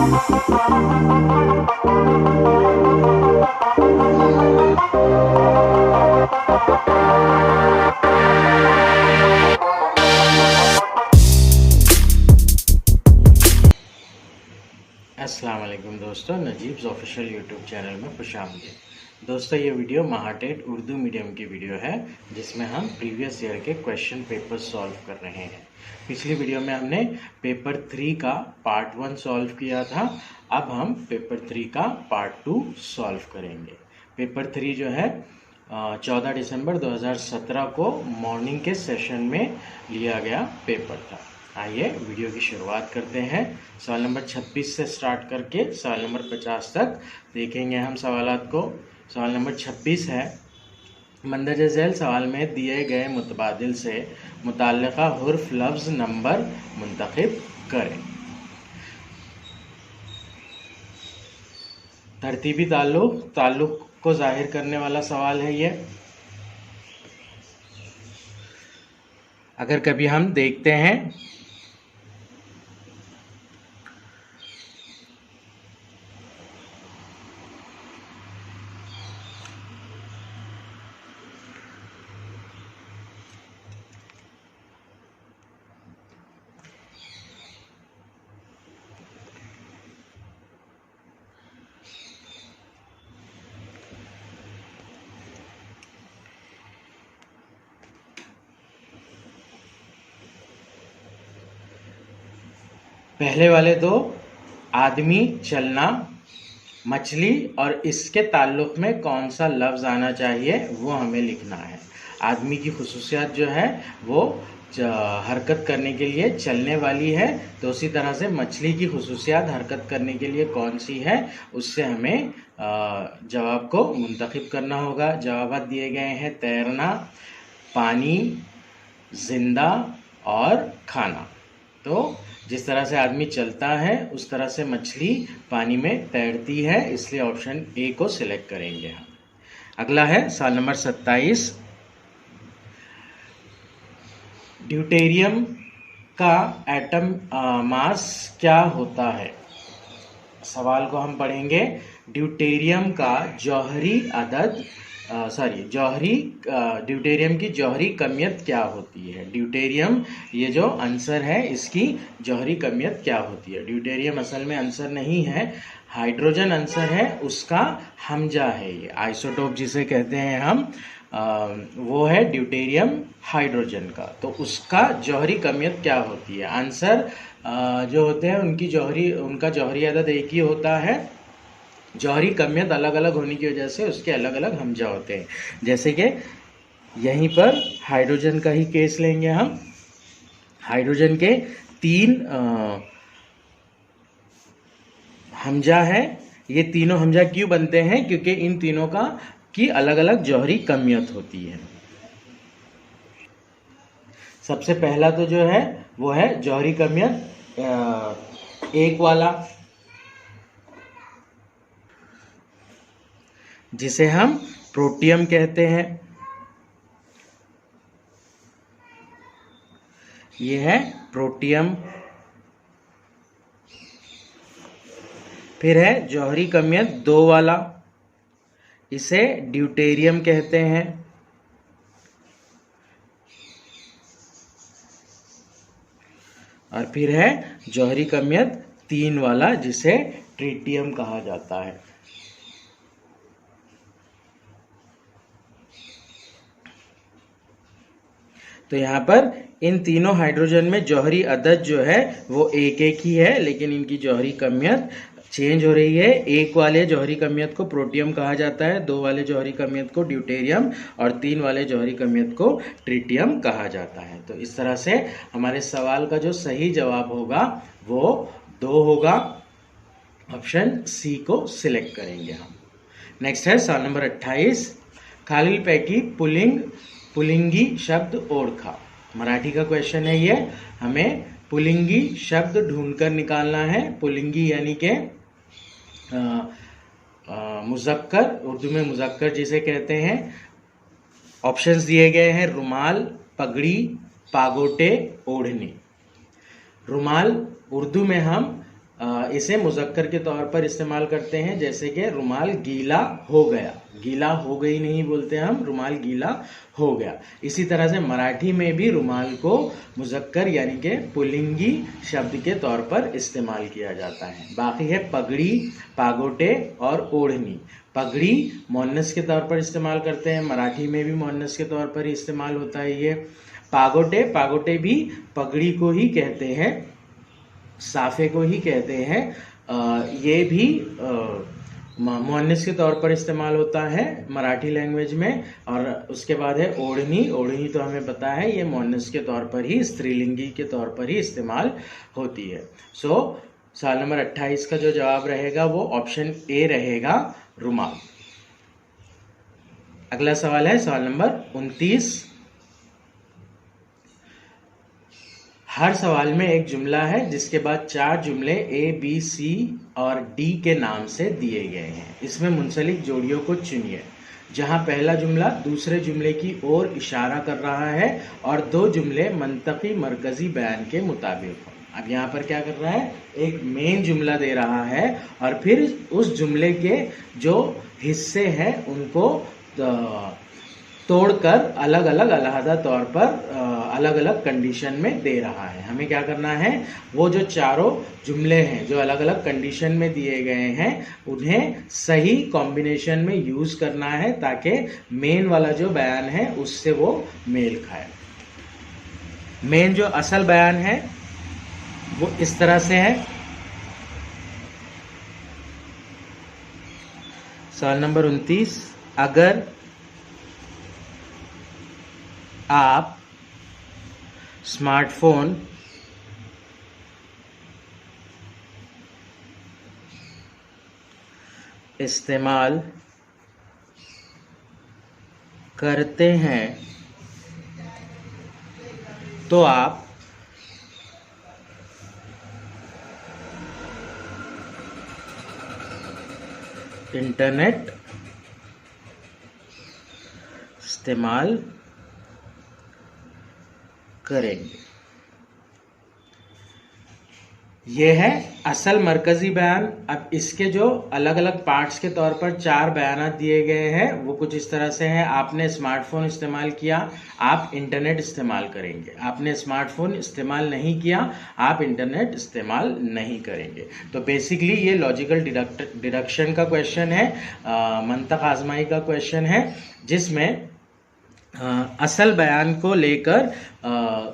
अस्सलाम वालेकुम दोस्तों, नजीब्स ऑफिशियल यूट्यूब चैनल में खुशामदीद। दोस्तों, ये वीडियो महाटेट उर्दू मीडियम की वीडियो है जिसमें हम प्रीवियस ईयर के क्वेश्चन पेपर सॉल्व कर रहे हैं। पिछली वीडियो में हमने पेपर 3 का पार्ट 1 सॉल्व किया था। अब हम पेपर 3 का पार्ट 2 सॉल्व करेंगे। पेपर 3 जो है 14 दिसंबर 2017 को मॉर्निंग के सेशन में लिया गया पेपर था। आइए वीडियो की शुरुआत करते हैं। सवाल नंबर 26 से स्टार्ट करके सवाल नंबर 50 तक देखेंगे हम सवालात को। सवाल नंबर 26 है, मंदरजे झैल सवाल में दिए गए मुतबादिल से मुतल्लिका हुर्फ लफ्ज़ नंबर मुंतखब करें। तरतीबी ताल्लुक को जाहिर करने वाला सवाल है ये। अगर कभी हम देखते हैं पहले वाले दो, आदमी, चलना, मछली और इसके ताल्लुक में कौन सा लफ्ज़ आना चाहिए वो हमें लिखना है। आदमी की खुसूसियात जो है वो हरकत करने के लिए चलने वाली है, तो उसी तरह से मछली की खुसूसियात हरकत करने के लिए कौन सी है उससे हमें जवाब को मुंतखब करना होगा। जवाबात दिए गए हैं तैरना, पानी, जिंदा और खाना। तो जिस तरह से आदमी चलता है उस तरह से मछली पानी में तैरती है, इसलिए ऑप्शन ए को सिलेक्ट करेंगे हम। अगला है सवाल नंबर 27, ड्यूटेरियम का एटम मास क्या होता है। सवाल को हम पढ़ेंगे। ड्यूटेरियम का जौहरी अदद ड्यूटेरियम की जौहरी कमियत क्या होती है। ड्यूटेरियम, ये जो आंसर है इसकी जौहरी कमियत क्या होती है। ड्यूटेरियम असल में आंसर नहीं है, हाइड्रोजन आंसर है, उसका हमजा है ये, आइसोटोप जिसे कहते हैं हम, वो है ड्यूटेरियम हाइड्रोजन का। तो उसका जौहरी कमियत क्या होती है। आंसर जो होते हैं उनका जौहरी अदद एक ही होता है। जौहरी कमियत अलग अलग होने की वजह से उसके अलग अलग हमजा होते हैं। जैसे कि यहीं पर हाइड्रोजन का ही केस लेंगे हम। हाइड्रोजन के 3 हमजा है। ये तीनों हमजा क्यों बनते हैं? क्योंकि इन तीनों की अलग अलग जौहरी कमियत होती है। सबसे पहला तो जो है वो है जौहरी कमियत 1 वाला, जिसे हम प्रोटियम कहते हैं। ये है प्रोटियम। फिर है जौहरी कमियत 2 वाला, इसे ड्यूटेरियम कहते हैं। और फिर है जौहरी कमियत 3 वाला, जिसे ट्रिटियम कहा जाता है। तो यहाँ पर इन तीनों हाइड्रोजन में जौहरी अदद जो है वो एक एक ही है, लेकिन इनकी जौहरी कमियत चेंज हो रही है। 1 वाले जौहरी कमियत को प्रोटियम कहा जाता है, 2 वाले जौहरी कमियत को ड्यूटेरियम और 3 वाले जौहरी कमियत को ट्रिटियम कहा जाता है। तो इस तरह से हमारे सवाल का जो सही जवाब होगा वो 2 होगा। ऑप्शन सी को सिलेक्ट करेंगे हम। नेक्स्ट है सवाल नंबर 28, खालील पैकी पुलिंगी शब्द ओळखा। मराठी का क्वेश्चन है ये। हमें पुलिंगी शब्द ढूंढकर निकालना है। पुलिंगी यानी के मुज़क्कर, उर्दू में मुज़क्कर जिसे कहते हैं। ऑप्शंस दिए गए हैं रुमाल, पगड़ी, पागोटे, ओढ़नी। रुमाल उर्दू में हम इसे मुज़क्कर के तौर पर इस्तेमाल करते हैं, जैसे कि रुमाल गीला हो गया, गीला हो गई नहीं बोलते हम, रुमाल गीला हो गया। इसी तरह से मराठी में भी रुमाल को मुज़क्कर यानी कि पुल्लिंगी शब्द के तौर पर इस्तेमाल किया जाता है। बाकी है पगड़ी, पागोटे और ओढ़नी। पगड़ी मुअन्नस के तौर पर इस्तेमाल करते हैं, मराठी में भी मुअन्नस के तौर पर ही इस्तेमाल होता है ये। पागोटे, पागोटे भी पगड़ी को ही कहते हैं, साफे को ही कहते हैं। ये भी मुअन्नस के तौर पर इस्तेमाल होता है मराठी लैंग्वेज में। और उसके बाद है ओढ़नी। ओढ़नी तो हमें पता है ये मुअन्नस के तौर पर ही, स्त्रीलिंगी के तौर पर ही इस्तेमाल होती है। सवाल नंबर 28 का जो जवाब रहेगा वो ऑप्शन ए रहेगा, रुमाल। अगला सवाल है सवाल नंबर 29। हर सवाल में एक जुमला है जिसके बाद 4 जुमले ए, बी, सी और डी के नाम से दिए गए हैं। इसमें मुंसलिक जोड़ियों को चुनिए, जहां पहला जुमला दूसरे जुमले की ओर इशारा कर रहा है और 2 जुमले मंतकी मरकजी बयान के मुताबिक हो। अब यहाँ पर क्या कर रहा है, एक मेन जुमला दे रहा है और फिर उस जुमले के जो हिस्से हैं उनको तोड़कर अलग अलग अलहदा तौर पर अलग अलग कंडीशन में दे रहा है। हमें क्या करना है, वो जो चारों जुमले हैं जो अलग अलग कंडीशन में दिए गए हैं उन्हें सही कॉम्बिनेशन में यूज करना है ताकि मेन वाला जो बयान है उससे वो मेल खाए। मेन जो असल बयान है वो इस तरह से है। सवाल नंबर 29, अगर आप स्मार्टफोन इस्तेमाल करते हैं तो आप इंटरनेट इस्तेमाल करेंगे। ये है असल मरकजी बयान। अब इसके जो अलग अलग पार्ट्स के तौर पर 4 बयान दिए गए हैं वो कुछ इस तरह से हैं। आपने स्मार्टफोन इस्तेमाल किया, आप इंटरनेट इस्तेमाल करेंगे। आपने स्मार्टफोन इस्तेमाल नहीं किया, आप इंटरनेट इस्तेमाल नहीं करेंगे। तो बेसिकली ये लॉजिकल डिडक्शन का क्वेश्चन है, मंतक आजमाई का क्वेश्चन है, जिसमें असल बयान को लेकर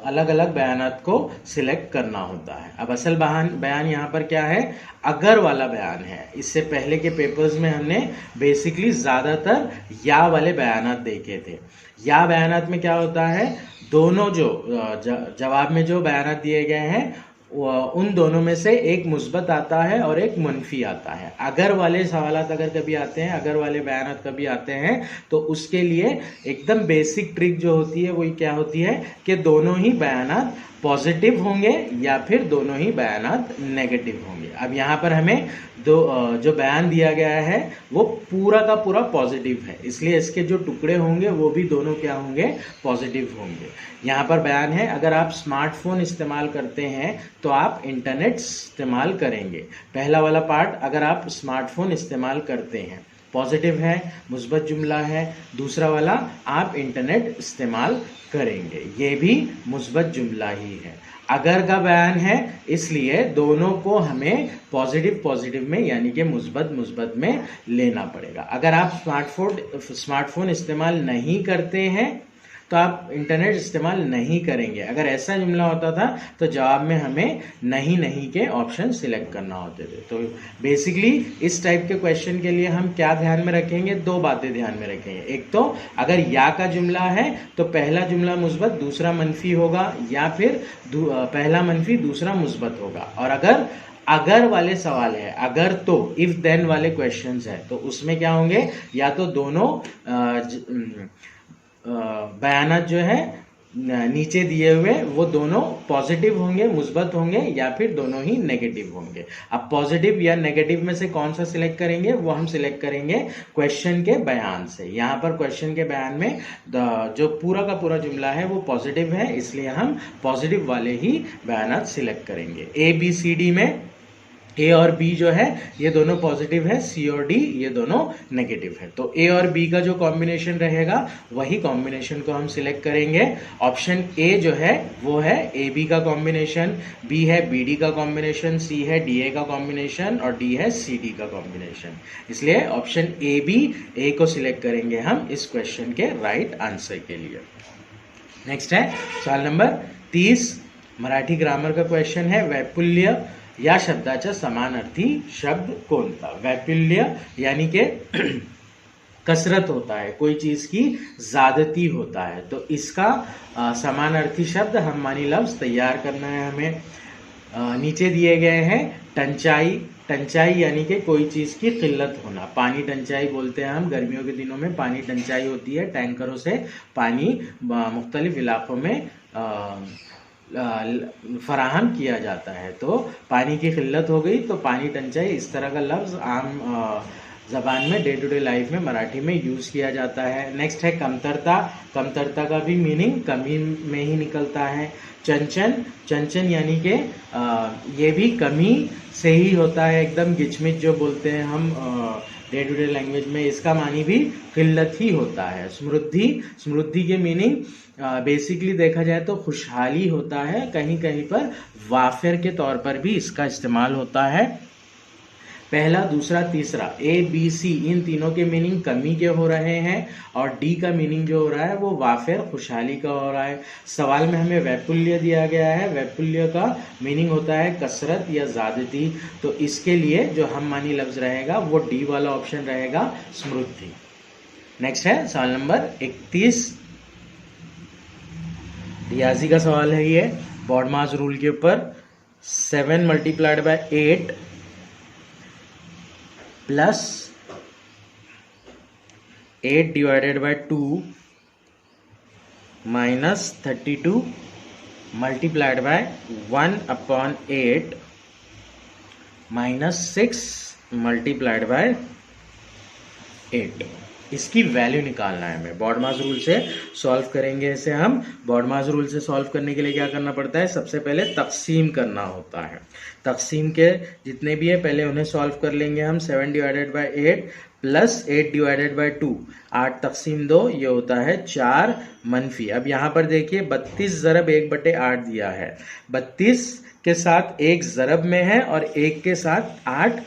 अलग अलग बयानात को सिलेक्ट करना होता है। अब असल बयान यहाँ पर क्या है, अगर वाला बयान है। इससे पहले के पेपर्स में हमने बेसिकली ज़्यादातर या वाले बयानात देखे थे। या बयानात में क्या होता है, दोनों जो जवाब में जो बयानात दिए गए हैं उन दोनों में से एक मुस्बत आता है और एक मनफी आता है। अगर वाले सवालात अगर कभी आते हैं, अगर वाले बयानात कभी आते हैं, तो उसके लिए एकदम बेसिक ट्रिक जो होती है वो क्या होती है कि दोनों ही बयानात पॉजिटिव होंगे या फिर दोनों ही बयानात नेगेटिव होंगे। अब यहाँ पर हमें जो बयान दिया गया है वो पूरा का पूरा पॉजिटिव है, इसलिए इसके जो टुकड़े होंगे वो भी दोनों क्या होंगे, पॉजिटिव होंगे। यहाँ पर बयान है, अगर आप स्मार्टफोन इस्तेमाल करते हैं तो आप इंटरनेट इस्तेमाल करेंगे। पहला वाला पार्ट, अगर आप स्मार्टफोन इस्तेमाल करते हैं, पॉजिटिव है, मुस्बत जुमला है। दूसरा वाला, आप इंटरनेट इस्तेमाल करेंगे, ये भी मुस्बत जुमला ही है। अगर का बयान है, इसलिए दोनों को हमें पॉजिटिव में यानी कि मुस्बत में लेना पड़ेगा। अगर आप स्मार्टफोन इस्तेमाल नहीं करते हैं तो आप इंटरनेट इस्तेमाल नहीं करेंगे। अगर ऐसा जुमला होता था तो जवाब में हमें नहीं के ऑप्शन सिलेक्ट करना होते थे। तो बेसिकली इस टाइप के क्वेश्चन के लिए हम क्या ध्यान में रखेंगे, 2 बातें ध्यान में रखेंगे। एक तो अगर या का जुमला है तो पहला जुमला मुस्बत दूसरा मनफी होगा, या फिर पहला मनफी दूसरा मुस्बत होगा। और अगर वाले सवाल है, अगर तो इफ देन वाले क्वेश्चंस है, तो उसमें क्या होंगे, या तो दोनों बयानात जो है नीचे दिए हुए वो दोनों पॉजिटिव होंगे, मुस्बत होंगे, या फिर दोनों ही नेगेटिव होंगे। अब पॉजिटिव या नेगेटिव में से कौन सा सिलेक्ट करेंगे, वो हम सिलेक्ट करेंगे क्वेश्चन के बयान से। यहाँ पर क्वेश्चन के बयान में जो पूरा का पूरा जुमला है वो पॉजिटिव है, इसलिए हम पॉजिटिव वाले ही बयानात सिलेक्ट करेंगे। ABCD में ए और बी जो है ये दोनों पॉजिटिव है, सी और डी ये दोनों नेगेटिव है। तो ए और बी का जो कॉम्बिनेशन रहेगा वही कॉम्बिनेशन को हम सिलेक्ट करेंगे। ऑप्शन ए जो है वो है ए बी का कॉम्बिनेशन, बी है बी डी का कॉम्बिनेशन, सी है डी ए का कॉम्बिनेशन और डी है सी डी का कॉम्बिनेशन। इसलिए ऑप्शन ए बी ए को सिलेक्ट करेंगे हम इस क्वेश्चन के राइट आंसर के लिए। नेक्स्ट है सवाल नंबर 30, मराठी ग्रामर का क्वेश्चन है। वैपुल्य या शब्दाचा समानार्थी शब्द कोणता? वैपुल्य यानी कि कसरत होता है, कोई चीज की ज्यादती होता है, तो इसका समानार्थी शब्द हम मानी लफ्ज तैयार करना है हमें। नीचे दिए गए हैं टंचाई, टंचाई यानी कि कोई चीज की किल्लत होना, पानी टंचाई बोलते हैं हम। गर्मियों के दिनों में पानी टंचाई होती है, टैंकरों से पानी मुख्तलिफ इलाकों में फराहम किया जाता है, तो पानी की किल्लत हो गई तो पानी टंचाई, इस तरह का लफ्ज़ आम ज़बान में डे टू डे लाइफ में मराठी में यूज़ किया जाता है। नेक्स्ट है कमतरता, कमतरता का भी मीनिंग कमी में ही निकलता है। चंचन, चंचन यानी कि ये भी कमी से ही होता है, एकदम गिचमिच जो बोलते हैं हम डे टू डे लैंग्वेज में, इसका मानी भी किल्लत ही होता है। समृद्धि, समृद्धि के मीनिंग बेसिकली देखा जाए तो खुशहाली होता है, कहीं कहीं पर वाफिर के तौर पर भी इसका इस्तेमाल होता है। पहला, दूसरा, तीसरा, ए बी सी इन तीनों के मीनिंग कमी के हो रहे हैं और डी का मीनिंग जो हो रहा है वो वाफिर खुशहाली का हो रहा है। सवाल में हमें वैपुल्य दिया गया है, वैपुल्य का मीनिंग होता है कसरत या ज्यादती, तो इसके लिए जो हम मानी लफ्ज रहेगा वो डी वाला ऑप्शन रहेगा, समृद्धि। नेक्स्ट है सवाल नंबर 31, रियाजी का सवाल है ये, बॉडमास रूल के ऊपर। 7 multiplied by 8 plus 8 divided by 2 minus 32 multiplied by 1/8 minus 6 multiplied by 8। इसकी वैल्यू निकालना है हमें। बॉडमास रूल से सॉल्व करेंगे इसे हम। बॉडमास रूल से सॉल्व करने के लिए क्या करना पड़ता है, सबसे पहले तकसीम करना होता है। तकसीम के जितने भी है पहले उन्हें सॉल्व कर लेंगे हम। 7 divided by 8 plus 8 divided by 2, 8 तकसीम 2 ये होता है 4 मनफी। अब यहाँ पर देखिए 32 ज़रब 1/8 दिया है, 32 के साथ 1 ज़रब में है और 1 के साथ 8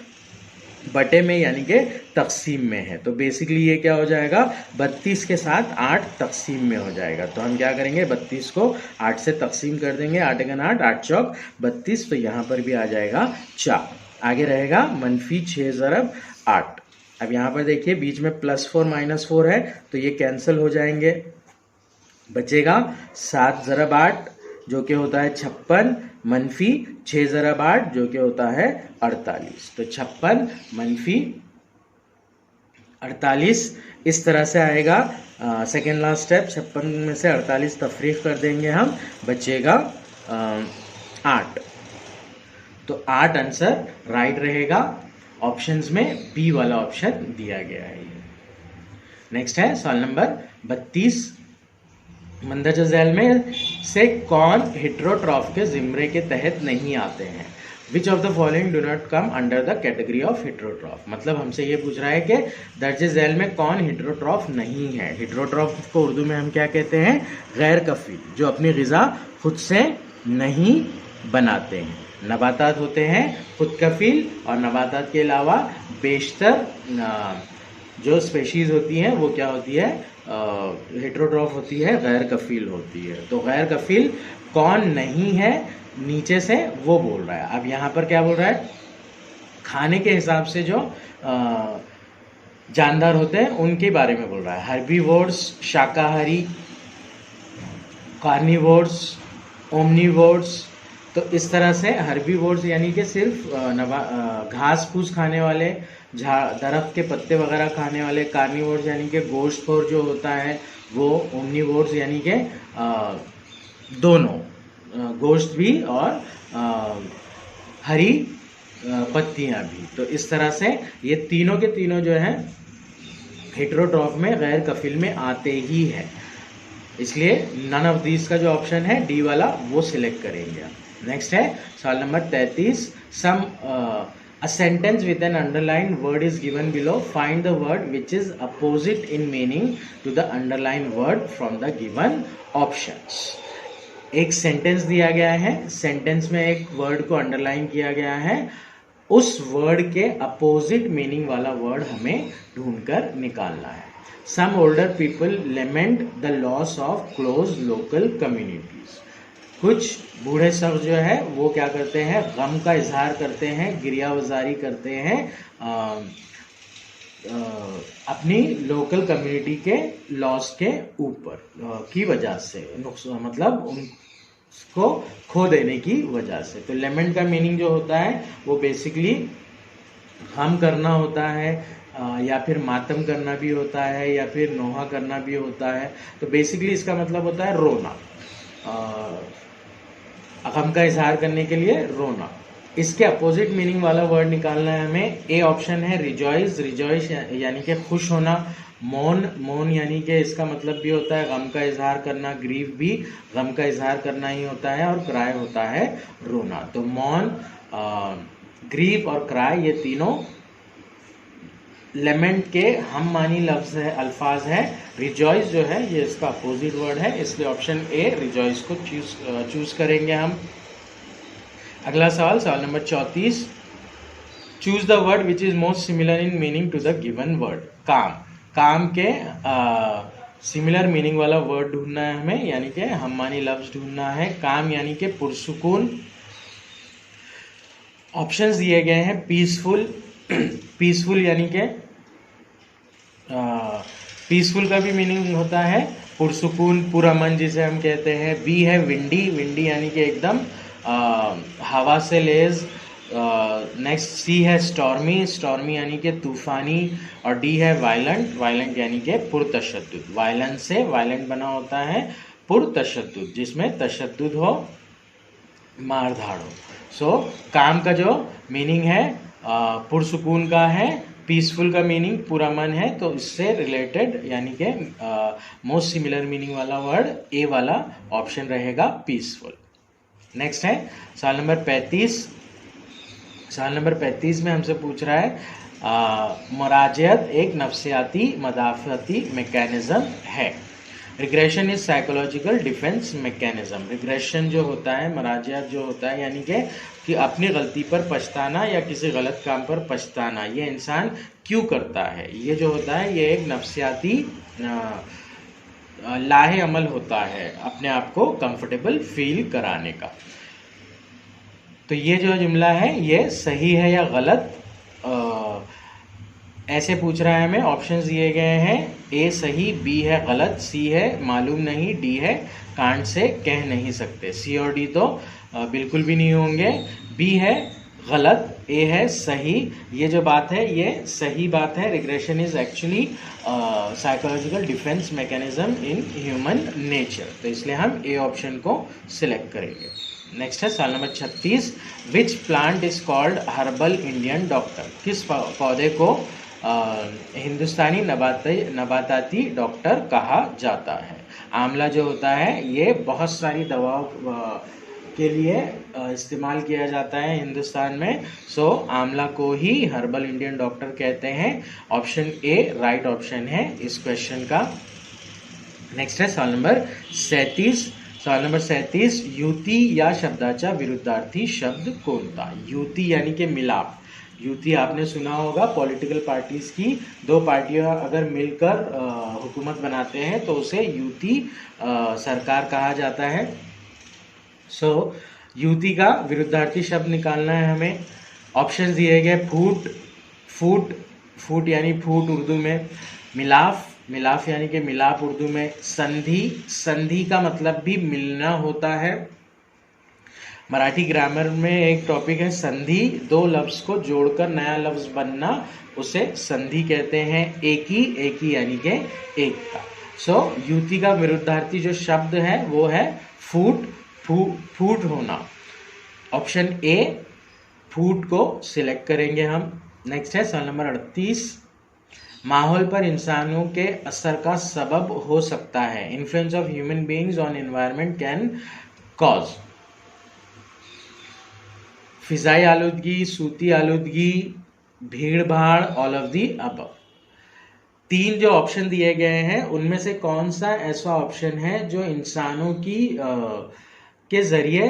बटे में यानी कि तकसीम में है, तो बेसिकली ये क्या हो जाएगा, 32 के साथ 8 तकसीम में हो जाएगा। तो हम क्या करेंगे, 32 को 8 से तकसीम कर देंगे, 8 × 8 8 चौक 32, तो यहाँ पर भी आ जाएगा 4। आगे रहेगा मनफी 6 ज़रब 8। अब यहाँ पर देखिए बीच में +4 -4 है तो ये कैंसिल हो जाएंगे, बचेगा 7 ज़रब 8 जो कि होता है 56 मनफी 6 ज़रब 8 जो कि होता है 48। तो 56 मनफी 48 इस तरह से आएगा। सेकेंड लास्ट स्टेप, 56 में से 48 तफरीक कर देंगे हम, बचेगा 8। तो 8 आंसर राइट रहेगा। ऑप्शंस में बी वाला ऑप्शन दिया गया है। नेक्स्ट है सवाल नंबर 32, मंदरजा झैल में से कौन हेटेरोट्रॉफ के जिम्रे के तहत नहीं आते हैं? Which of the following do not come under the category of heterotroph. मतलब हमसे ये पूछ रहा है कि दर्जे झैल में कौन हेटेरोट्रॉफ नहीं है। हेटेरोट्रॉफ को उर्दू में हम क्या कहते हैं, गैर कफील, जो अपनी ग़िज़ा खुद से नहीं बनाते हैं। नबातात होते हैं खुद कफील और नबातात के अलावा बेशतर जो स्पेशीज़ होती हैं वो क्या होती है, हेटेरोट्रॉफ होती है, गैर कफील होती है। तो गैर कफील कौन नहीं है नीचे से वो बोल रहा है। अब यहाँ पर क्या बोल रहा है, खाने के हिसाब से जो जानदार होते हैं उनके बारे में बोल रहा है। हर्बीवोर्स शाकाहारी, कार्निवोर्स, ओमनीवोर्स। तो इस तरह से हर्बीवोर्स यानी कि सिर्फ घास फूस खाने वाले, दरख्त के पत्ते वगैरह खाने वाले। कार्निवोर्स यानी कि गोश्तखोर जो होता है वो। ओमनीवोर्स यानी कि दोनों, गोश्त भी और हरी पत्तियां भी। तो इस तरह से ये तीनों के तीनों जो हैं हेटेरोट्रॉफ में, गैर कफील में आते ही है। इसलिए नन ऑफ दीज का जो ऑप्शन है डी वाला वो सिलेक्ट करेंगे। नेक्स्ट है सवाल number 33, Some a sentence with an underlined word is given below. Find the word which is opposite in meaning to the underlined word from the given options. एक sentence दिया गया है, sentence में एक word को underline किया गया है, उस वर्ड के अपोजिट मीनिंग वाला वर्ड हमें ढूंढकर निकालना है. Some older people lament the loss of close local communities. कुछ बूढ़े शख्स जो है वो क्या करते हैं, गम का इजहार करते हैं, गिरियावजारी करते हैं अपनी लोकल कम्युनिटी के लॉस के ऊपर की वजह से, मतलब उनको खो देने की वजह से. तो लेमेंट का मीनिंग जो होता है वो बेसिकली गम करना होता है, या फिर मातम करना भी होता है, या फिर नोहा करना भी होता है. तो बेसिकली इसका मतलब होता है रोना, गम का इजहार करने के लिए रोना. इसके अपोजिट मीनिंग वाला वर्ड निकालना है हमें. ए ऑप्शन है रिजॉइस. रिजॉइस यानी कि खुश होना. मौन, मौन यानी कि इसका मतलब भी होता है गम का इजहार करना. ग्रीव भी गम का इजहार करना ही होता है, और क्राई होता है रोना. तो मौन, ग्रीव और क्राई ये तीनों लेमेंट के हम मानी लफ्ज है, अल्फाज है. रिजॉइस जो है ये इसका अपोजिट वर्ड है, इसलिए ऑप्शन ए रिजॉइस को चूज करेंगे हम. अगला सवाल, सवाल नंबर 34. Choose the word which is most similar in meaning to the given word. काम, काम के सिमिलर मीनिंग वाला वर्ड ढूंढना है हमें, यानी कि हम मानी लफ्ज ढूंढना है. काम यानी कि पुरसुकून. ऑप्शंस दिए गए हैं. पीसफुल, पीसफुल यानी कि पीसफुल का भी मीनिंग होता है पुरसुकून, पुरअमन जिसे हम कहते हैं. बी है विंडी. विंडी यानी कि एकदम हवा से लेज. नेक्स्ट सी है स्टॉर्मी. स्टॉर्मी यानी कि तूफानी. और डी है वायलेंट. वायलेंट यानी कि पुरतशद्दुद. वायलेंस से वायलेंट बना होता है पुरतशद्दुद, जिसमें तशद्दुद हो, मारधाड़ हो. सो काम का जो मीनिंग है पुरसुकून का है. पीसफुल का मीनिंग पुरअमन है, तो इससे रिलेटेड यानी कि मोस्ट सिमिलर मीनिंग वाला वर्ड ए वाला ऑप्शन रहेगा, पीसफुल. नेक्स्ट है सवाल नंबर 35. सवाल नंबर 35 में हमसे पूछ रहा है मुराजियत एक नफ्सियाती मदाफ़ती मैकेनिज्म है. Regression is psychological defence mechanism. Regression जो होता है, मुराजियत जो होता है, यानी कि अपनी गलती पर पछताना या किसी गलत काम पर पछताना, ये इंसान क्यों करता है, ये जो होता है ये एक नफ्सियाती लाहे अमल होता है अपने आप को कंफर्टेबल फील कराने का. तो ये जो जुमला है ये सही है या गलत, ऐसे पूछ रहा है हमें. ऑप्शंस दिए गए हैं. ए सही, बी है गलत, सी है मालूम नहीं, डी है कांट से कह नहीं सकते. सी और डी तो बिल्कुल भी नहीं होंगे. बी है गलत, ए है सही. ये जो बात है ये सही बात है. Regression is actually psychological defence mechanism in human nature, तो इसलिए हम ए ऑप्शन को सिलेक्ट करेंगे. नेक्स्ट है सवाल number 36. Which plant is called herbal Indian doctor. किस पौधे को हिंदुस्तानी नबाताती डॉक्टर कहा जाता है. आंवला जो होता है ये बहुत सारी दवाओं के लिए इस्तेमाल किया जाता है हिंदुस्तान में. सो आंवला को ही हर्बल इंडियन डॉक्टर कहते हैं. ऑप्शन ए राइट ऑप्शन है इस क्वेश्चन का. नेक्स्ट है सवाल नंबर 37. सवाल नंबर 37. युती या शब्दाचा विरुद्धार्थी शब्द कोणता. युती यानी कि मिलाप. युति आपने सुना होगा, पॉलिटिकल पार्टीज की दो पार्टियां अगर मिलकर हुकूमत बनाते हैं तो उसे युति सरकार कहा जाता है. सो युति का विरुद्धार्थी शब्द निकालना है हमें. ऑप्शन दिए गए. फूट, फूट, फूट यानी फूट उर्दू में. मिलाफ, मिलाफ यानी कि मिलाप उर्दू में. संधि, संधि का मतलब भी मिलना होता है. मराठी ग्रामर में एक टॉपिक है संधि. दो लफ्ज को जोड़कर नया लफ्ज बनना उसे संधि कहते हैं. एक ही यानी कि एक का. सो युति का विरुद्धार्थी जो शब्द है वो है फूट, फूट होना. ऑप्शन ए फूट को सिलेक्ट करेंगे हम. नेक्स्ट है सवाल नंबर 38. माहौल पर इंसानों के असर का सबब हो सकता है. Influence of human beings on environment can cause. Fizaia आलूदगी, सूती आलूदगी, भीड़ भाड़, ऑल ऑफ दी अबव। 3 जो ऑप्शन दिए गए हैं उनमें से कौन सा ऐसा ऑप्शन है जो इंसानों की के जरिए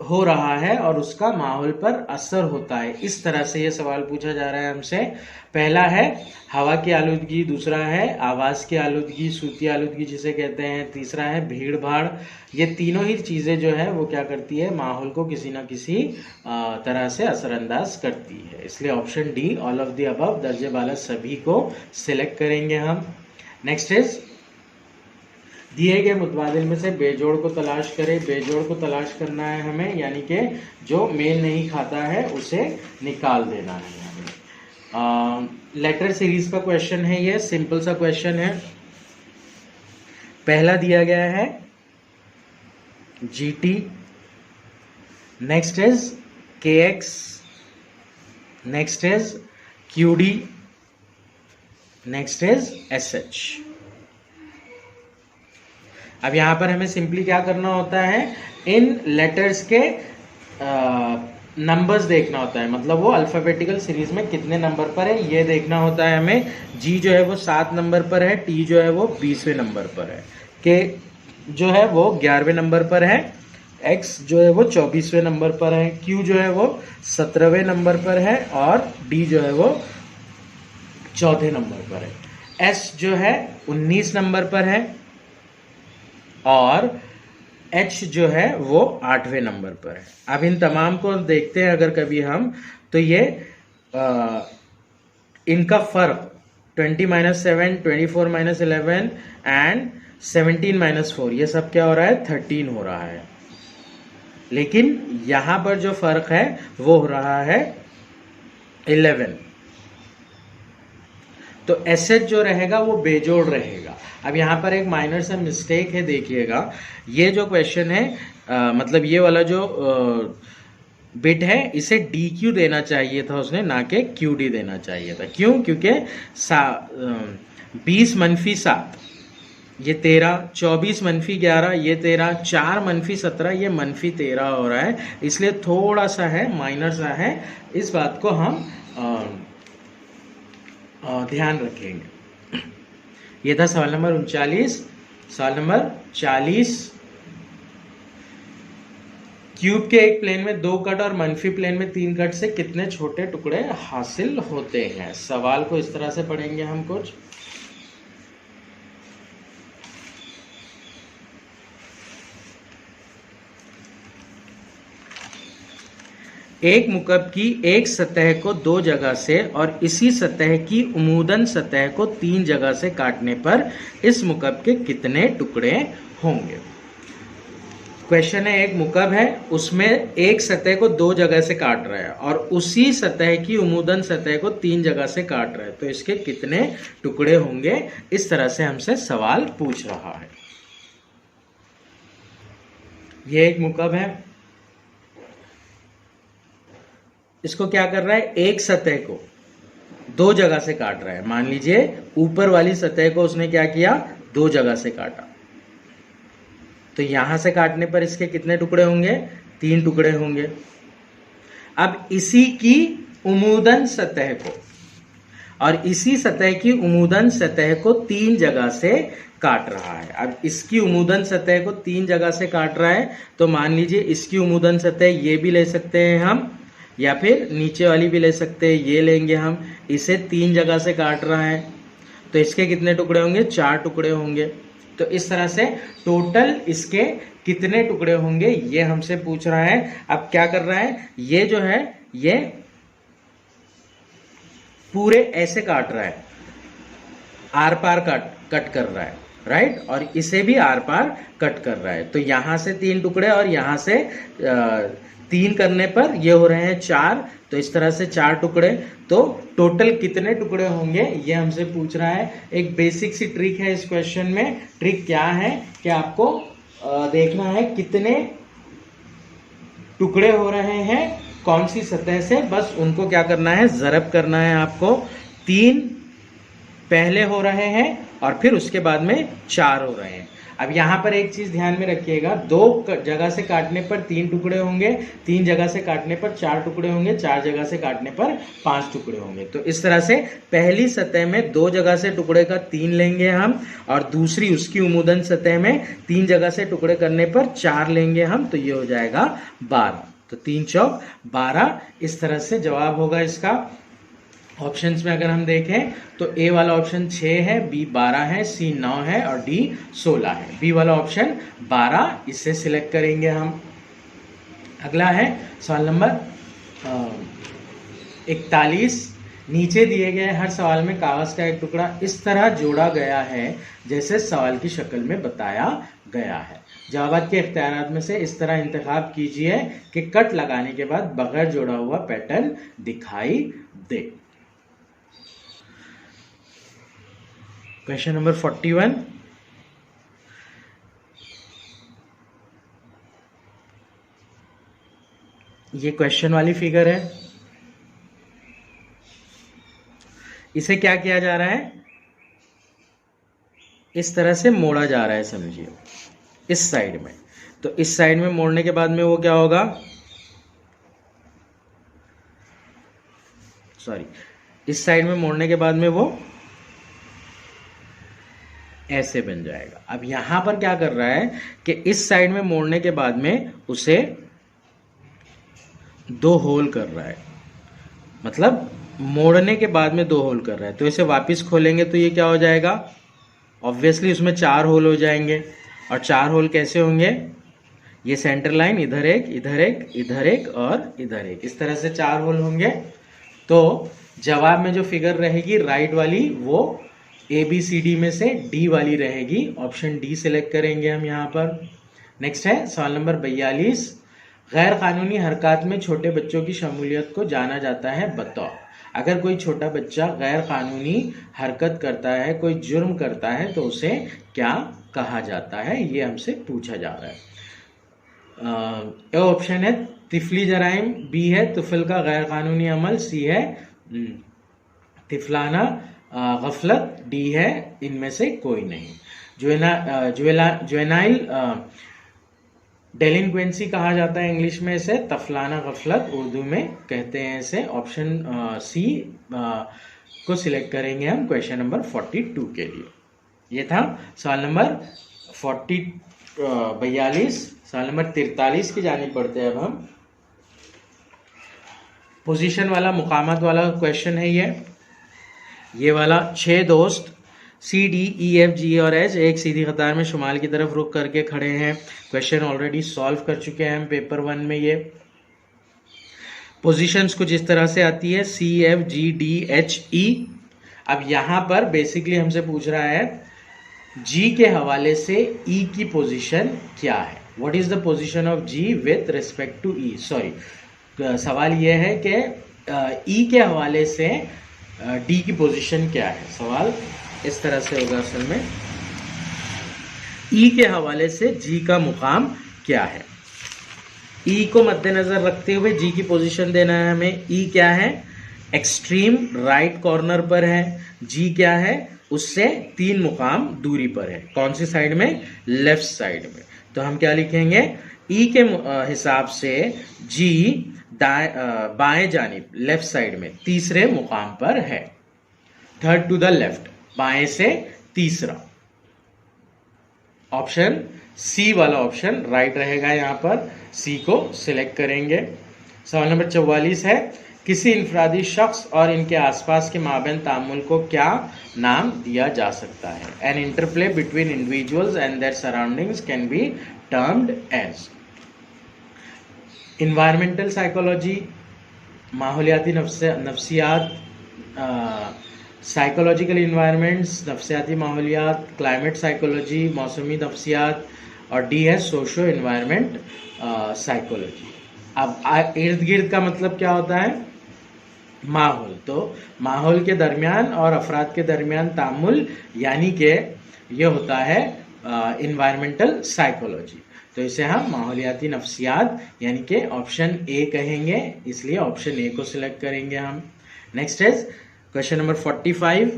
हो रहा है और उसका माहौल पर असर होता है? इस तरह से ये सवाल पूछा जा रहा है हमसे। पहला है हवा की आलूदगी, दूसरा है आवाज की आलूदगी, सूती आलूदगी जिसे कहते हैं, तीसरा है भीड़ भाड़। ये तीनों ही चीजें जो है वो क्या करती है, माहौल को किसी ना किसी तरह से असरअंदाज करती है। इसलिए option D, all of the above, दर्जे बाला सभी को सिलेक्ट करेंगे हम। नेक्स्ट इज, दिए गए मुतबादिल में से बेजोड़ को तलाश करें। बेजोड़ को तलाश करना है हमें, यानी कि जो मेल नहीं खाता है उसे निकाल देना है हमें। लेटर सीरीज का क्वेश्चन है, ये सिंपल सा क्वेश्चन है। पहला दिया गया है GT, next is KX, next is QD, next is SH। अब यहां पर हमें सिंपली क्या करना होता है, इन लेटर्स के नंबर्स देखना होता है, मतलब वो अल्फाबेटिकल सीरीज में कितने नंबर पर है ये देखना होता है हमें। G जो है वो 7 नंबर पर है, T जो है वो 20वें नंबर पर है, K जो है वो 11वें नंबर पर है, X जो है वो 24वें नंबर पर है, Q जो है वो 17वें नंबर पर है और D जो है वो 4थे नंबर पर है। S जो है 19 नंबर पर है और H जो है वो 8वें नंबर पर है। अब इन तमाम को देखते हैं अगर कभी हम, तो ये इनका फर्क 20-7, 24-11 एंड 17-4, ये सब क्या हो रहा है, 13 हो रहा है। लेकिन यहां पर जो फर्क है वो हो रहा है 11। तो SH जो रहेगा वो बेजोड़ रहेगा। अब यहाँ पर एक माइनर सा मिस्टेक है, देखिएगा। ये जो क्वेश्चन है मतलब ये वाला जो बिट है इसे DQ देना चाहिए था उसने, ना कि QD देना चाहिए था। क्यों? क्योंकि 20-7 ये 13, 24-11 ये 13, 4-17 ये -13 हो रहा है, इसलिए थोड़ा सा है, माइनर सा है। इस बात को हम ध्यान रखेंगे। ये था सवाल नंबर 39। सवाल नंबर 40, क्यूब के एक प्लेन में 2 कट और मनफी प्लेन में 3 कट से कितने छोटे टुकड़े हासिल होते हैं? सवाल को इस तरह से पढ़ेंगे हम कुछ। एक मुकब की एक सतह को 2 जगह से और इसी सतह की उमूदन सतह को 3 जगह से काटने पर इस मुकब के कितने टुकड़े होंगे? क्वेश्चन है, एक मुकब है, उसमें एक सतह को 2 जगह से काट रहा है और उसी सतह की उमूदन सतह को 3 जगह से काट रहा है, तो इसके कितने टुकड़े होंगे? इस तरह से हमसे सवाल पूछ रहा है। ये एक मुकब है, इसको क्या कर रहा है, एक सतह को 2 जगह से काट रहा है। मान लीजिए ऊपर वाली सतह को उसने क्या किया, 2 जगह से काटा, तो यहां से काटने पर इसके कितने टुकड़े होंगे? 3 टुकड़े होंगे। अब इसी की उमूदन सतह को और इसी सतह की उमूदन सतह को 3 जगह से काट रहा है। अब इसकी उमूदन सतह को 3 जगह से काट रहा है, तो मान लीजिए इसकी उमूदन सतह ये भी ले सकते हैं हम, या फिर नीचे वाली भी ले सकते हैं, ये लेंगे हम। इसे 3 जगह से काट रहा है, तो इसके कितने टुकड़े होंगे? 4 टुकड़े होंगे। तो इस तरह से टोटल इसके कितने टुकड़े होंगे ये हमसे पूछ रहा है। अब क्या कर रहा है, ये जो है ये पूरे ऐसे काट रहा है, आर पार कट कर रहा है, राइट, और इसे भी आर पार कट कर रहा है। तो यहां से 3 टुकड़े और यहां से 3 करने पर ये हो रहे हैं 4, तो इस तरह से 4 टुकड़े। तो टोटल कितने टुकड़े होंगे ये हमसे पूछ रहा है। एक बेसिक सी ट्रिक है इस क्वेश्चन में। ट्रिक क्या है कि आपको देखना है कितने टुकड़े हो रहे हैं कौन सी सतह से, बस उनको क्या करना है, ज़रब करना है आपको। 3 पहले हो रहे हैं और फिर उसके बाद में 4 हो रहे हैं। अब यहाँ पर एक चीज ध्यान में रखिएगा, 2 जगह से काटने पर 3 टुकड़े होंगे, 3 जगह से काटने पर 4 टुकड़े होंगे, 4 जगह से काटने पर 5 टुकड़े होंगे। तो इस तरह से पहली सतह में 2 जगह से टुकड़े का 3 लेंगे हम, और दूसरी उसकी उमुदन सतह में 3 जगह से टुकड़े करने पर 4 लेंगे हम, तो ये हो जाएगा 12। तो 3 चौक 12, इस तरह से जवाब होगा इसका। ऑप्शंस में अगर हम देखें तो ए वाला ऑप्शन 6 है, बी 12 है, सी 9 है और डी 16 है। बी वाला ऑप्शन 12, इसे सिलेक्ट करेंगे हम। अगला है सवाल नंबर 41। नीचे दिए गए हर सवाल में कागज का एक टुकड़ा इस तरह जोड़ा गया है जैसे सवाल की शक्ल में बताया गया है। जवाबात के इख्तियारात में से इस तरह इंतखाब कीजिए कि कट लगाने के बाद बगैर जोड़ा हुआ पैटर्न दिखाई दे। Question number 41। ये क्वेश्चन वाली फिगर है। इसे क्या किया जा रहा है, इस तरह से मोड़ा जा रहा है, समझिए इस साइड में। तो इस साइड में मोड़ने के बाद में वो क्या होगा, सॉरी, इस साइड में मोड़ने के बाद में वो ऐसे बन जाएगा। अब यहां पर क्या कर रहा है कि इस साइड में मोड़ने के बाद में उसे 2 होल कर रहा है, मतलब मोड़ने के बाद में 2 होल कर रहा है। तो इसे वापस खोलेंगे तो ये क्या हो जाएगा, ऑब्वियसली उसमें 4 होल हो जाएंगे। और 4 होल कैसे होंगे, ये सेंटर लाइन इधर एक, इधर एक, इधर एक और इधर एक, इस तरह से 4 होल होंगे। तो जवाब में जो फिगर रहेगी राइट वाली, वो ABCD में से डी वाली रहेगी। ऑप्शन डी सिलेक्ट करेंगे हम यहाँ पर। नेक्स्ट है सवाल नंबर 42। गैर कानूनी हरकत में छोटे बच्चों की शमूलियत को जाना जाता है बतौर। अगर कोई छोटा बच्चा गैर कानूनी हरकत करता है, कोई जुर्म करता है, तो उसे क्या कहा जाता है, ये हमसे पूछा जा रहा है। ए ऑप्शन है तिफली जराइम, बी है तुफल का गैर कानूनी अमल, सी है तिफलाना गफलत, डी है इनमें से कोई नहीं। जुवेनाइल डेलिंक्वेंसी कहा जाता है इंग्लिश में इसे, तफलाना गफलत उर्दू में कहते हैं इसे। ऑप्शन सी को सिलेक्ट करेंगे हम क्वेश्चन नंबर 42 के लिए। ये था सवाल नंबर 42। सवाल नंबर 43 की जानी पड़ते हैं अब हम। पोजीशन वाला, मुकामात वाला क्वेश्चन है ये वाला। 6 दोस्त C, D, E, F, G और H एक सीधी कतार में शुमाल की तरफ रुख करके खड़े हैं। क्वेश्चन ऑलरेडी सॉल्व कर चुके हैं हम पेपर 1 में। ये पोजीशंस कुछ इस तरह से आती है C, F, G, D, H, E। अब यहां पर बेसिकली हमसे पूछ रहा है G के हवाले से E की पोजीशन क्या है। What is the position of G with respect to E। Sorry, सवाल यह है कि E के हवाले से D की पोजीशन क्या है। सवाल इस तरह से होगा असल में, E के हवाले से G का मुकाम क्या है। E को मद्देनजर रखते हुए G की पोजीशन देना है हमें। E क्या है, एक्सट्रीम राइट कॉर्नर पर है। G क्या है, उससे 3 मुकाम दूरी पर है। कौन सी साइड में, लेफ्ट साइड में। तो हम क्या लिखेंगे, E के हिसाब से G बाएं जानिब लेफ्ट साइड में तीसरे मुकाम पर है। थर्ड टू द लेफ्ट, बाएं से तीसरा। ऑप्शन सी वाला ऑप्शन राइट रहेगा। यहां पर सी को सिलेक्ट करेंगे। सवाल नंबर 44 है, किसी इनफरादी शख्स और इनके आसपास के माबैन तामुल को क्या नाम दिया जा सकता है। An interplay between individuals and their surroundings can be termed as. Environmental psychology, माहौलियाती नफ्सियात, साइकोलॉजिकल इन्वायरमेंट्स, नफ्सियाती माहौलियात, क्लाइमेट साइकोलॉजी, मौसमी नफ्सियात, और डी है सोशो इन्वायरमेंट साइकोलॉजी। अब इर्द गिर्द का मतलब क्या होता है, माहौल। तो माहौल के दरमियान और अफराद के दरमियान तामुल, यानी कि ये होता है इन्वायरमेंटल साइकोलॉजी। तो इसे हम माहौलियाती नफ्सियात यानी कि ऑप्शन ए कहेंगे, इसलिए ऑप्शन ए को सिलेक्ट करेंगे हम। Next is question number 45।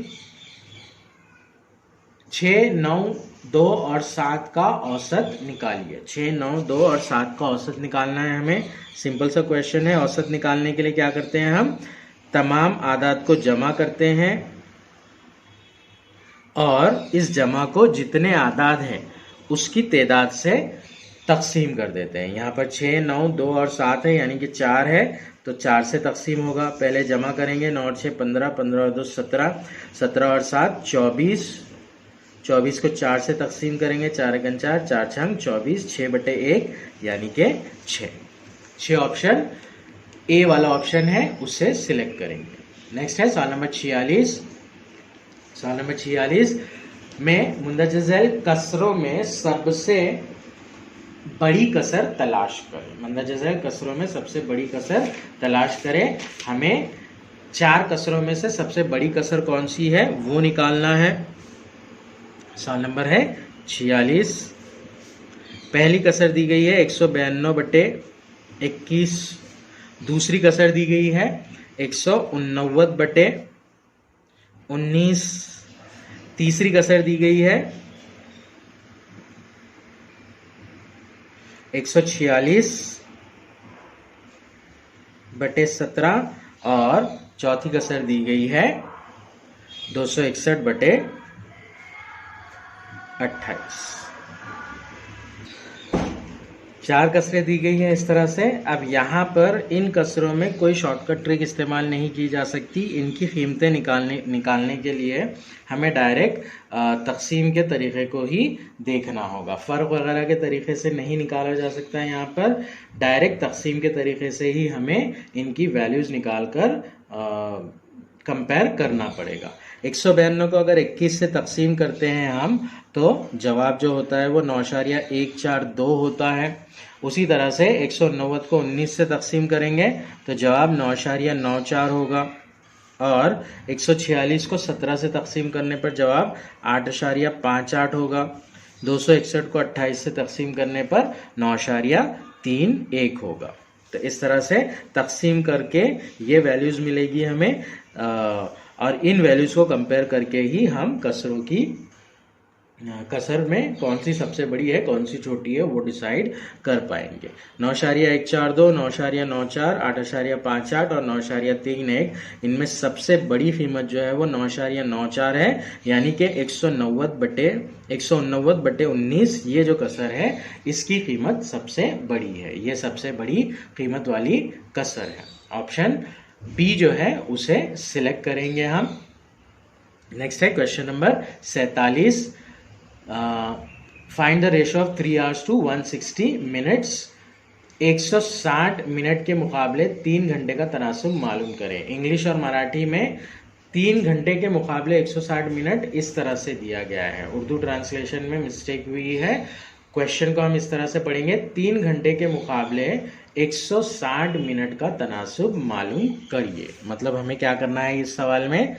6, 9, 2 और 7 का औसत निकालिए। 6, 9, 2 और 7 का औसत निकालना है हमें। सिंपल सा क्वेश्चन है। औसत निकालने के लिए क्या करते हैं हम? तमाम आदाद को जमा करते हैं और इस जमा को जितने आदाद हैं उसकी तादाद से तकसीम कर देते हैं। यहाँ पर 6, 9, 2 और 7 है, यानी कि 4 है, तो 4 से तकसीम होगा। पहले जमा करेंगे। 9 और 6 15, 15 और 2 17, 17 और 7 24, 24 को 4 से तकसीम करेंगे। 4 एकम 4, 4 छंग 24, 6/1 यानी कि 6। 6 ऑप्शन ए वाला ऑप्शन है, उसे सिलेक्ट करेंगे। नेक्स्ट है सवाल नंबर 46। सवाल नंबर 46 में मुंदरजल कसरों में सबसे बड़ी कसर तलाश करें। मुंदरजल कसरों में सबसे बड़ी कसर तलाश करें। हमें 4 कसरों में से सबसे बड़ी कसर कौन सी है वो निकालना है। सवाल नंबर है 46। पहली कसर दी गई है 192/21। दूसरी कसर दी गई है 189/19। तीसरी कसर दी गई है 146/17 और चौथी कसर दी गई है 261/28। 4 कसरें दी गई हैं इस तरह से। अब यहाँ पर इन कसरों में कोई शॉर्टकट ट्रिक इस्तेमाल नहीं की जा सकती। इनकी कीमतें निकालने के लिए हमें डायरेक्ट तकसीम के तरीके को ही देखना होगा। फ़र्क वगैरह के तरीके से नहीं निकाला जा सकता है। यहाँ पर डायरेक्ट तकसीम के तरीके से ही हमें इनकी वैल्यूज़ निकाल कर कंपेयर करना पड़ेगा। 192 को अगर 21 से तकसीम करते हैं हम तो जवाब जो होता है वो 9.142 होता है। उसी तरह से 190 को 19 से तकसीम करेंगे तो जवाब 9.94 होगा। और 146 को 17 से तकसीम करने पर जवाब 8.58 होगा। 261 को 28 से तकसीम करने पर 9.31 होगा। तो इस तरह से तकसीम करके ये वैल्यूज़ मिलेगी हमें और इन वैल्यूज़ को कंपेयर करके ही हम कसरों की कसर में कौन सी सबसे बड़ी है कौन सी छोटी है वो डिसाइड कर पाएंगे। 9.142, 9.94, 8.58 और 9.31, इनमें सबसे बड़ी कीमत जो है वो 9.94 है, यानी कि 189/19 ये जो कसर है इसकी कीमत सबसे बड़ी है। ये सबसे बड़ी कीमत वाली कसर है। ऑप्शन बी जो है उसे सिलेक्ट करेंगे हम। नेक्स्ट है question number 47। Find the ratio of 3 hours to 160 minutes। 160 minute के मुकाबले 3 घंटे का तनासुब मालूम करें। इंग्लिश और मराठी में 3 घंटे के मुकाबले 160 मिनट इस तरह से दिया गया है। उर्दू ट्रांसलेशन में मिस्टेक हुई है। क्वेश्चन को हम इस तरह से पढ़ेंगे, 3 घंटे के मुकाबले 160 मिनट का तनासुब मालूम करिए। मतलब हमें क्या करना है इस सवाल में,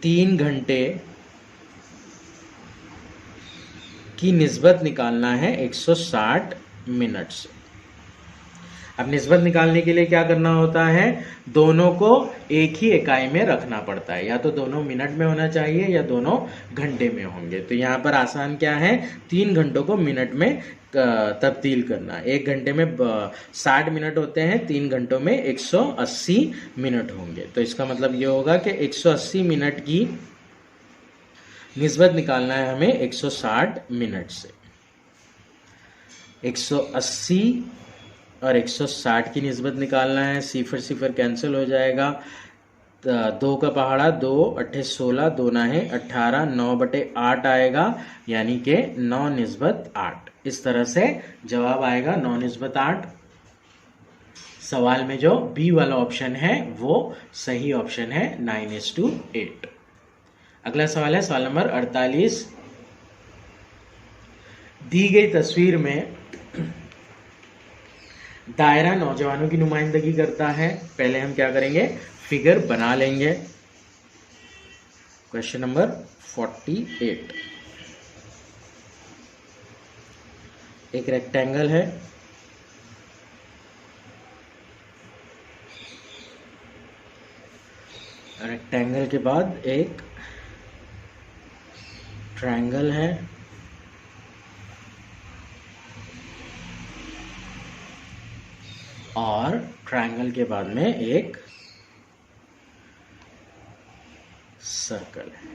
3 घंटे की निस्बत निकालना है 160 मिनट से। अब निस्बत निकालने के लिए क्या करना होता है, दोनों को एक ही इकाई में रखना पड़ता है। या तो दोनों मिनट में होना चाहिए या दोनों घंटे में होंगे। तो यहाँ पर आसान क्या है, 3 घंटों को मिनट में तब्दील करना। 1 घंटे में 60 मिनट होते हैं, 3 घंटों में 180 मिनट होंगे। तो इसका मतलब ये होगा कि 180 मिनट की निस्बत निकालना है हमें 160 मिनट से। 180 और 160 की निस्बत निकालना है। सिफर सिफर कैंसिल हो जाएगा। 2 का पहाड़ा 2, 8 16, 2 ना है 18, 9/8 आएगा, यानी कि 9/8। इस तरह से जवाब आएगा 9/8। सवाल में जो बी वाला ऑप्शन है वो सही ऑप्शन है, 9:8। अगला सवाल है सवाल नंबर 48। दी गई तस्वीर में दायरा नौजवानों की नुमाइंदगी करता है। पहले हम क्या करेंगे, फिगर बना लेंगे। Question number 48। एक रेक्टेंगल है, रेक्टेंगल के बाद एक ट्रायंगल है और ट्रायंगल के बाद में एक सर्कल है।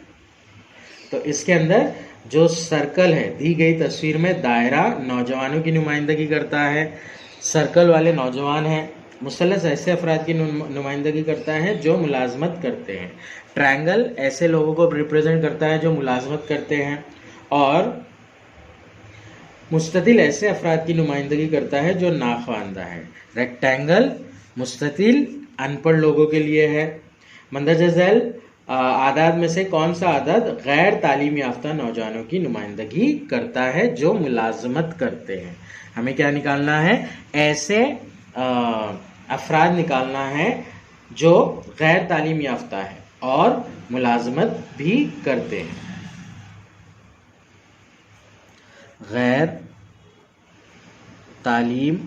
तो इसके अंदर जो सर्कल है, दी गई तस्वीर में दायरा नौजवानों की नुमाइंदगी करता है, सर्कल वाले नौजवान हैं। मुसल्लस ऐसे अफराद की नुमाइंदगी करता है जो मुलाजमत करते हैं। ट्रायंगल ऐसे लोगों को रिप्रेजेंट करता है जो मुलाजमत करते हैं। और मुस्ततिल ऐसे अफराद की नुमाइंदगी करता है जो नाख्वानदा है। रेक्टेंगल मुस्ततिल अनपढ़ लोगों के लिए है। मंदरजा झैल आदात में से कौन सा आदत गैर तालीम याफ्ता नौजवानों की नुमाइंदगी करता है जो मुलाजमत करते हैं? हमें क्या निकालना है? ऐसे अफराद निकालना है जो गैर तालीम याफ्ता है और मुलाजमत भी करते हैं। गैर तालीम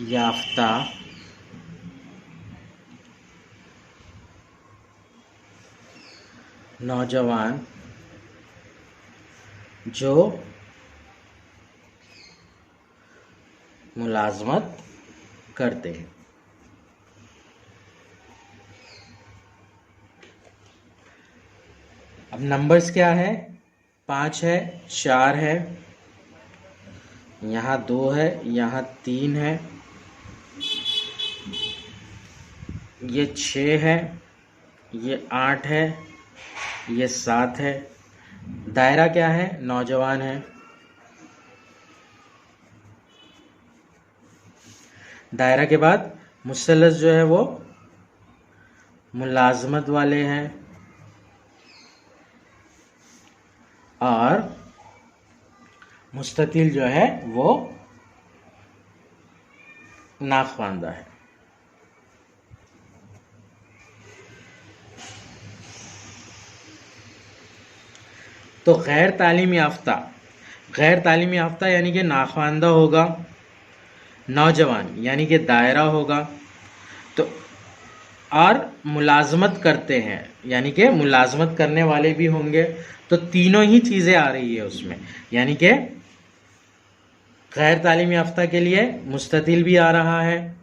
याफ्ता नौजवान जो मुलाजमत करते हैं। अब नंबर्स क्या है? 5 है, 4 है, यहाँ 2 है, यहाँ 3 है, ये 6 है, ये 8 है, ये 7 है। दायरा क्या है? नौजवान है। दायरा के बाद मुसल्लस जो है वो मुलाजमत वाले हैं और मुस्ततिल जो है वो नाख्वानदा है। तो गैर तालीम याफ्ता यानी कि नाख्वानदा होगा, नौजवान यानी कि दायरा होगा, तो और मुलाजमत करते हैं यानी कि मुलाजमत करने वाले भी होंगे। तो तीनों ही चीज़ें आ रही है उसमें, यानी कि गैर तालीम याफ्ता के लिए मुस्ततिल भी आ रहा है,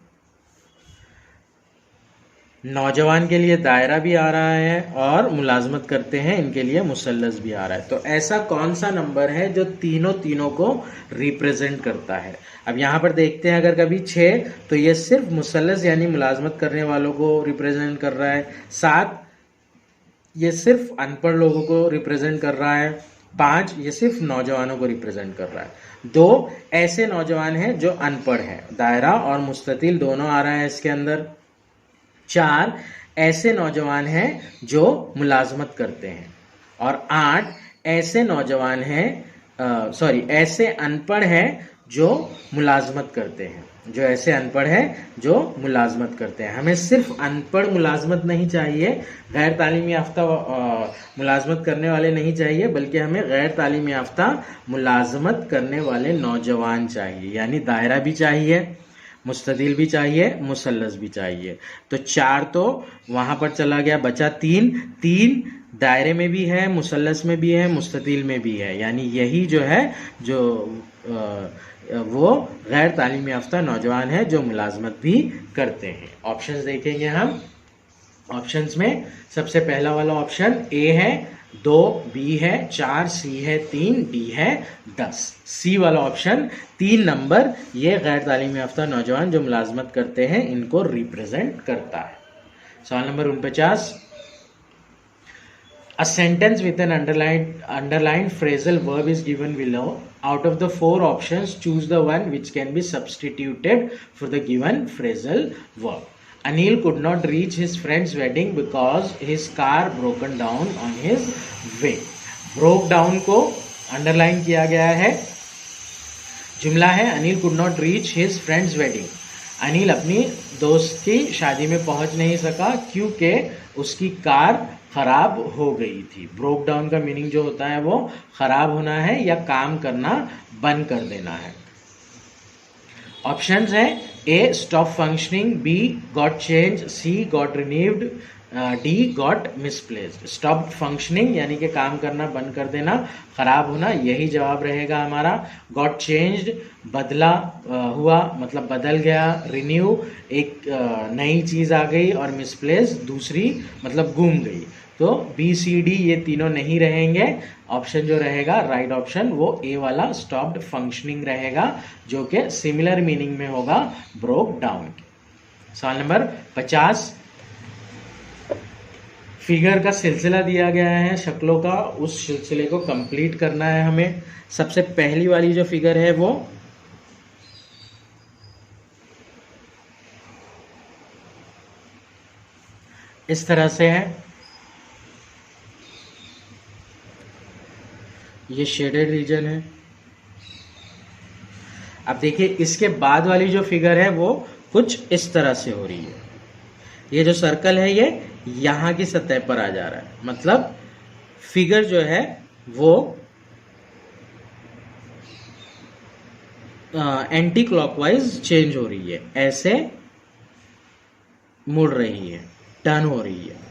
नौजवान के लिए दायरा भी आ रहा है और मुलाजमत करते हैं इनके लिए मुसल्लस भी आ रहा है। तो ऐसा कौन सा नंबर है जो तीनों को रिप्रेजेंट करता है? अब यहाँ पर देखते हैं, अगर कभी 6 तो ये सिर्फ मुसल्लस यानी मुलाजमत करने वालों को रिप्रेजेंट कर रहा है। 7 ये सिर्फ अनपढ़ लोगों को रिप्रेजेंट कर रहा है। 5 ये सिर्फ नौजवानों को रिप्रेजेंट कर रहा है। 2 ऐसे नौजवान हैं जो अनपढ़ हैं, दायरा और मुस्ततिल दोनों आ रहा है इसके अंदर। 4 ऐसे नौजवान हैं जो मुलाजमत करते हैं और 8 ऐसे नौजवान हैं ऐसे अनपढ़ हैं जो मुलाजमत करते हैं, जो ऐसे अनपढ़ हैं जो मुलाजमत करते हैं। हमें सिर्फ अनपढ़ मुलाजमत नहीं चाहिए, गैर तालीम याफ्ता मुलाजमत करने वाले नहीं चाहिए, बल्कि हमें गैर तालीम याफ्ता मुलाजमत करने वाले नौजवान चाहिए। यानी दायरा भी चाहिए, मुस्ततिल भी चाहिए, मुसल्लस भी चाहिए। तो 4 तो वहाँ पर चला गया, बचा 3 दायरे में भी है, मुसल्लस में भी है, मुस्ततिल में भी है। यानी यही जो है जो वो गैर तालीम याफ्ता नौजवान है जो मुलाजमत भी करते हैं। ऑप्शंस देखेंगे हम। ऑप्शंस में सबसे पहला वाला ऑप्शन ए है, 2 बी है, 4 सी है, 3 डी है, 10 सी वाला ऑप्शन 3 नंबर ये गैर तालीम याफ्ता नौजवान जो मुलाजमत करते हैं इनको रिप्रेजेंट करता है। सवाल number 49, A sentence with an underlined phrasal verb is given below. Out of the 4 options, choose the one which can be substituted for the given phrasal verb. Anil could not reach his friend's wedding because his car broken down on his way. Broke down को underline किया गया है। जुमला है Anil could not reach his friend's wedding. Anil अपनी दोस्त की शादी में पहुंच नहीं सका क्योंकि उसकी कार खराब हो गई थी। ब्रोक डाउन का मीनिंग जो होता है वो खराब होना है या काम करना बंद कर देना है। ऑप्शंस है A stop functioning, B got changed, C got renewed, D got misplaced। stop functioning यानी कि काम करना बंद कर देना, खराब होना, यही जवाब रहेगा हमारा। got changed बदला हुआ मतलब बदल गया, renew एक नई चीज आ गई, और misplaced दूसरी मतलब गुम गई। तो बी सी डी ये तीनों नहीं रहेंगे। ऑप्शन जो रहेगा राइट ऑप्शन वो ए वाला स्टॉप्ड फंक्शनिंग रहेगा, जो कि सिमिलर मीनिंग में होगा ब्रोक डाउन। सवाल नंबर 50, फिगर का सिलसिला दिया गया है शक्लों का, उस सिलसिले को कंप्लीट करना है हमें। सबसे पहली वाली जो फिगर है वो इस तरह से है, ये शेडेड रीजन है। अब देखिए इसके बाद वाली जो फिगर है वो कुछ इस तरह से हो रही है। ये जो सर्कल है ये यहां की सतह पर आ जा रहा है, मतलब फिगर जो है वो एंटी क्लॉकवाइज चेंज हो रही है, ऐसे मुड़ रही है, टर्न हो रही है।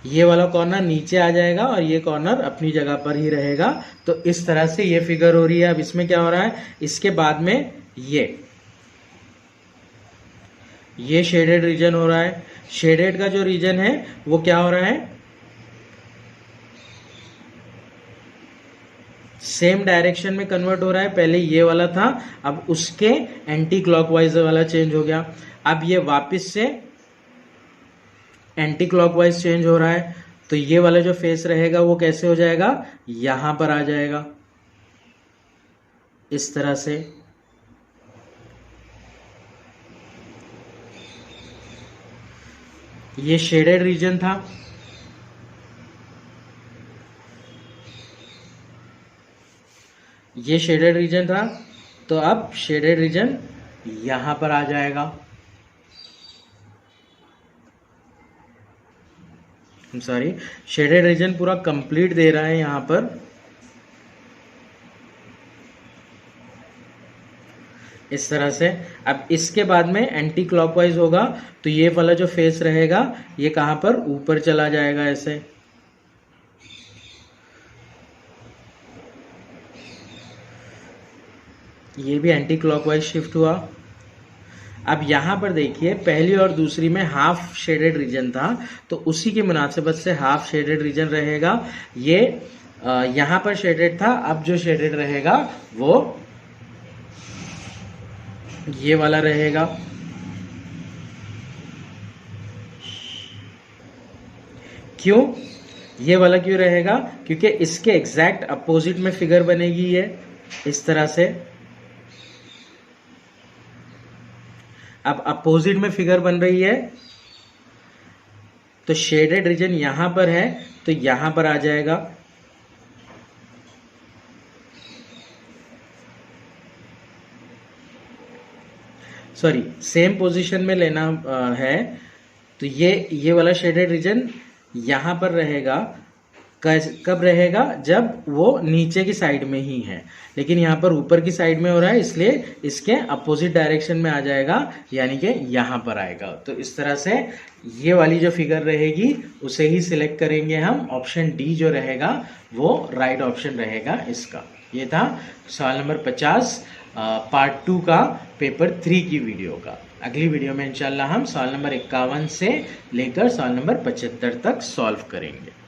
ये वाला कॉर्नर नीचे आ जाएगा और ये कॉर्नर अपनी जगह पर ही रहेगा। तो इस तरह से ये फिगर हो रही है। अब इसमें क्या हो रहा है, इसके बाद में ये शेडेड रीजन हो रहा है। शेडेड का जो रीजन है वो क्या हो रहा है, सेम डायरेक्शन में कन्वर्ट हो रहा है। पहले ये वाला था, अब उसके एंटी क्लॉकवाइज वाला चेंज हो गया। अब ये वापस से एंटी क्लॉकवाइज चेंज हो रहा है। तो ये वाला जो फेस रहेगा वो कैसे हो जाएगा, यहां पर आ जाएगा इस तरह से। ये शेडेड रीजन था। ये शेडेड रीजन था, तो अब शेडेड रीजन यहां पर आ जाएगा। सॉरी, शेडेड रीजन पूरा कंप्लीट दे रहा है यहां पर। इस तरह से। अब इसके बाद में एंटी क्लॉकवाइज होगा, तो ये वाला जो फेस रहेगा ये कहां पर, ऊपर चला जाएगा ऐसे। ये भी एंटी क्लॉकवाइज शिफ्ट हुआ। अब यहां पर देखिए पहली और दूसरी में हाफ शेडेड रीजन था, तो उसी की मुनासिबत से हाफ शेडेड रीजन रहेगा। ये यहां पर शेडेड था, अब जो शेडेड रहेगा वो ये वाला रहेगा। क्यों ये वाला क्यों रहेगा, क्योंकि इसके एग्जैक्ट अपोजिट में फिगर बनेगी ये इस तरह से। अब अपोजिट में फिगर बन रही है, तो शेडेड रीजन यहां पर है, तो यहां पर आ जाएगा। सॉरी, सेम पोजीशन में लेना है। तो ये वाला शेडेड रीजन यहां पर रहेगा। कब रहेगा, जब वो नीचे की साइड में ही है, लेकिन यहाँ पर ऊपर की साइड में हो रहा है, इसलिए इसके अपोजिट डायरेक्शन में आ जाएगा, यानी कि यहाँ पर आएगा। तो इस तरह से ये वाली जो फिगर रहेगी उसे ही सिलेक्ट करेंगे हम। ऑप्शन डी जो रहेगा वो राइट ऑप्शन रहेगा इसका। ये था सवाल नंबर 50 पार्ट 2 का पेपर 3 की वीडियो का। अगली वीडियो में इंशाल्लाह हम सवाल नंबर 51 से लेकर सवाल नंबर 75 तक सॉल्व करेंगे।